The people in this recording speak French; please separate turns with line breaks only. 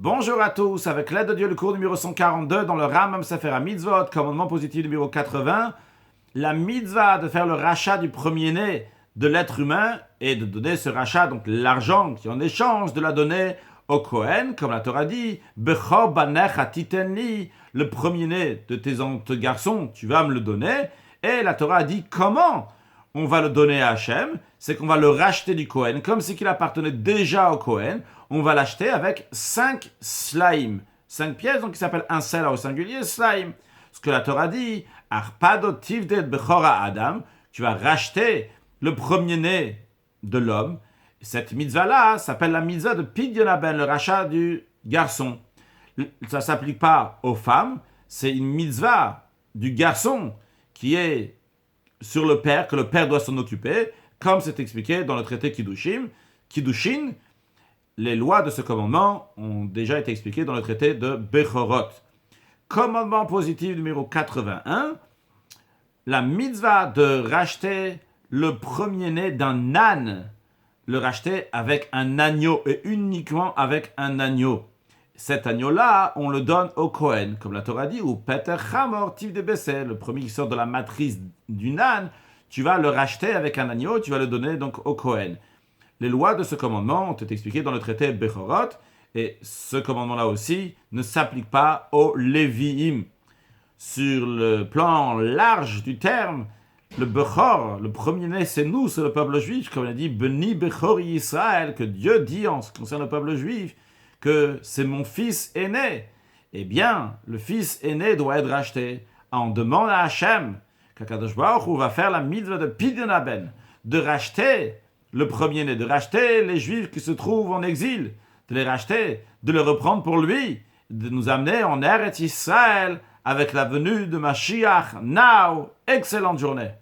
Bonjour à tous, avec l'aide de Dieu, le cours numéro 142 dans le Rambam Sefer HaMitzvot, commandement positif numéro 80, la mitzvah de faire le rachat du premier-né de l'être humain et de donner ce rachat, donc l'argent qui en échange, de la donner au Kohen, comme la Torah dit, Bechor banecha titenli, le premier-né de tes garçons, tu vas me le donner, et la Torah dit comment on va le donner à Hachem, c'est qu'on va le racheter du Kohen, comme si il appartenait déjà au Kohen, on va l'acheter avec 5 slaim, 5 pièces, donc qui s'appelle un sel au singulier, slaim. Ce que la Torah dit, Arpado tivdet bechora Adam, tu vas racheter le premier-né de l'homme. Cette mitzvah-là s'appelle la mitzvah de Pidyon Ben, le rachat du garçon. Ça ne s'applique pas aux femmes, c'est une mitzvah du garçon qui est sur le père, que le père doit s'en occuper, comme c'est expliqué dans le traité Kiddushin. Les lois de ce commandement ont déjà été expliquées dans le traité de Bechorot. Commandement positif numéro 81, la mitzvah de racheter le premier-né d'un âne, le racheter avec un agneau et uniquement avec un agneau. Cet agneau-là, on le donne au Kohen, comme la Torah dit, ou Peter Chamor Tiv de Bessé, le premier qui sort de la matrice d'une âne, tu vas le racheter avec un agneau, tu vas le donner donc au Kohen. Les lois de ce commandement ont été expliquées dans le traité Bechorot, et ce commandement-là aussi ne s'applique pas aux Lévi'im. Sur le plan large du terme, le Bechor, le premier-né, c'est nous, c'est le peuple juif, comme il a dit, Beni Bechor Israël, que Dieu dit en ce qui concerne le peuple juif, que c'est mon fils aîné. Eh bien, le fils aîné doit être racheté. On demande à Hachem, qu'Akadosh Baruch Hu va faire la mitzvah de Pidyon Ben, de racheter le premier-né, de racheter les Juifs qui se trouvent en exil, de les racheter, de les reprendre pour lui, de nous amener en Eretz Israël avec la venue de Mashiach. Now, excellente journée.